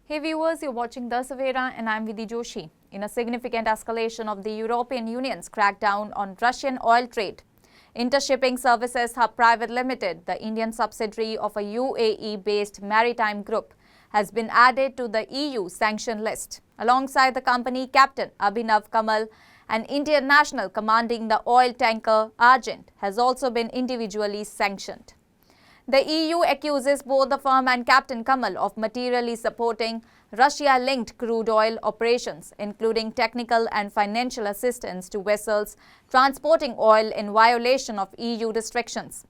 Hey viewers, you're watching The Savera and I'm Vidhi Joshi. In a significant escalation of the European Union's crackdown on Russian oil trade, Intershipping Services Hub Private Limited, the Indian subsidiary of a UAE-based maritime group, has been added to the EU sanctioned list. Alongside the company captain Abhinav Kamal, an Indian national commanding the oil tanker Argent, has also been individually sanctioned. The EU accuses both the firm and Captain Kamal of materially supporting Russia-linked crude oil operations, including technical and financial assistance to vessels transporting oil in violation of EU restrictions.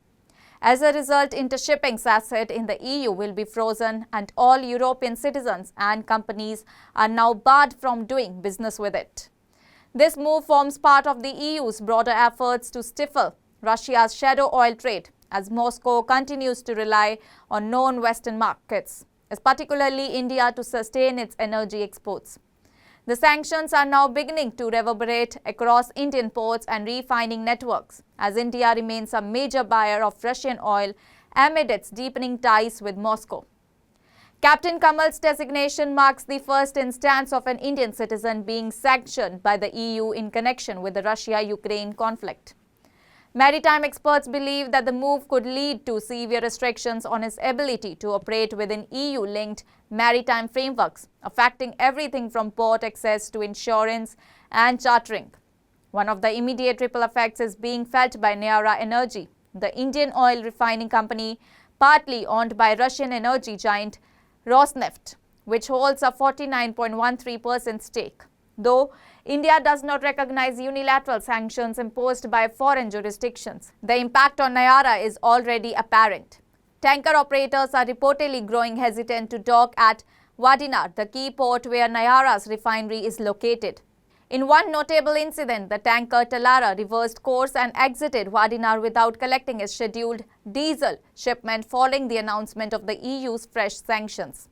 As a result, Intershipping's asset in the EU will be frozen and all European citizens and companies are now barred from doing business with it. This move forms part of the EU's broader efforts to stifle Russia's shadow oil trade, as Moscow continues to rely on known Western markets, particularly India, to sustain its energy exports. The sanctions are now beginning to reverberate across Indian ports and refining networks, as India remains a major buyer of Russian oil amid its deepening ties with Moscow. Captain Kamal's designation marks the first instance of an Indian citizen being sanctioned by the EU in connection with the Russia-Ukraine conflict. Maritime experts believe that the move could lead to severe restrictions on his ability to operate within EU-linked maritime frameworks, affecting everything from port access to insurance and chartering. One of the immediate ripple effects is being felt by Nayara Energy, the Indian oil refining company partly owned by Russian energy giant Rosneft, which holds a 49.13% stake. Though India does not recognize unilateral sanctions imposed by foreign jurisdictions, the impact on Nayara is already apparent. Tanker operators are reportedly growing hesitant to dock at Vadinar, the key port where Nayara's refinery is located. In one notable incident, the tanker Talara reversed course and exited Vadinar without collecting its scheduled diesel shipment following the announcement of the EU's fresh sanctions.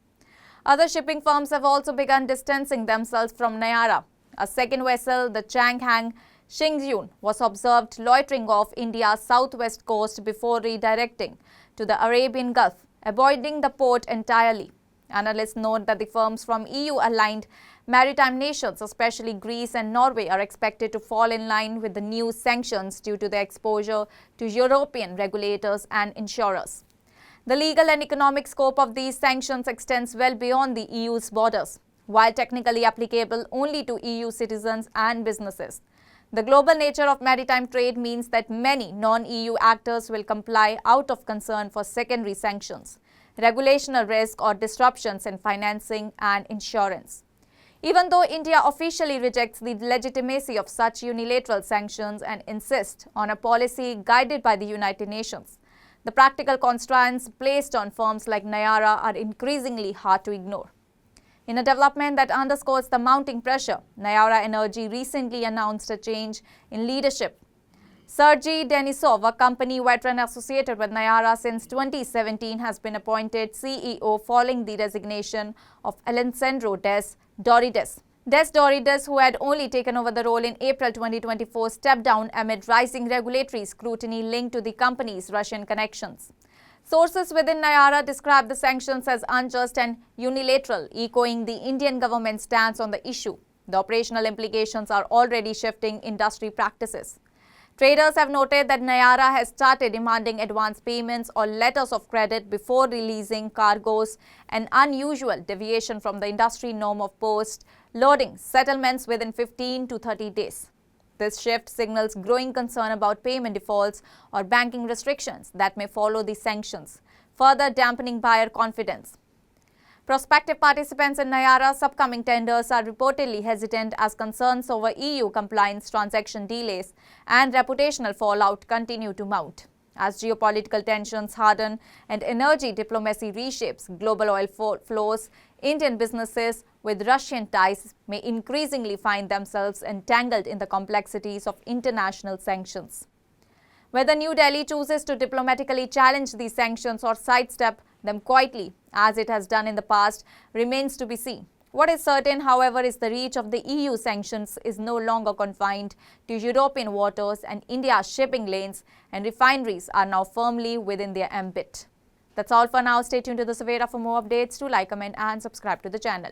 Other shipping firms have also begun distancing themselves from Nayara. A second vessel, the Changhang Xingyun, was observed loitering off India's southwest coast before redirecting to the Arabian Gulf, avoiding the port entirely. Analysts note that the firms from EU-aligned maritime nations, especially Greece and Norway, are expected to fall in line with the new sanctions due to their exposure to European regulators and insurers. The legal and economic scope of these sanctions extends well beyond the EU's borders. While technically applicable only to EU citizens and businesses, the global nature of maritime trade means that many non-EU actors will comply out of concern for secondary sanctions, regulational risk or disruptions in financing and insurance. Even though India officially rejects the legitimacy of such unilateral sanctions and insists on a policy guided by the United Nations, the practical constraints placed on firms like Nayara are increasingly hard to ignore. In a development that underscores the mounting pressure, Nayara Energy recently announced a change in leadership. Sergei Denisov, a company veteran associated with Nayara since 2017, has been appointed CEO following the resignation of Alessandro Des Dorides. Des Dorides, who had only taken over the role in April 2024, stepped down amid rising regulatory scrutiny linked to the company's Russian connections. Sources within Nayara describe the sanctions as unjust and unilateral, echoing the Indian government's stance on the issue. The operational implications are already shifting industry practices. Traders have noted that Nayara has started demanding advance payments or letters of credit before releasing cargoes, an unusual deviation from the industry norm of post-loading settlements within 15 to 30 days. This shift signals growing concern about payment defaults or banking restrictions that may follow the sanctions, further dampening buyer confidence. Prospective participants in Nayara's upcoming tenders are reportedly hesitant as concerns over EU compliance, transaction delays, and reputational fallout continue to mount. As geopolitical tensions harden and energy diplomacy reshapes global oil flows, Indian businesses with Russian ties may increasingly find themselves entangled in the complexities of international sanctions. Whether New Delhi chooses to diplomatically challenge these sanctions or sidestep them quietly, as it has done in the past, remains to be seen. What is certain, however, is the reach of the EU sanctions is no longer confined to European waters, and India's shipping lanes and refineries are now firmly within their ambit. That's all for now. Stay tuned to the Savera for more updates. Do like, comment and subscribe to the channel.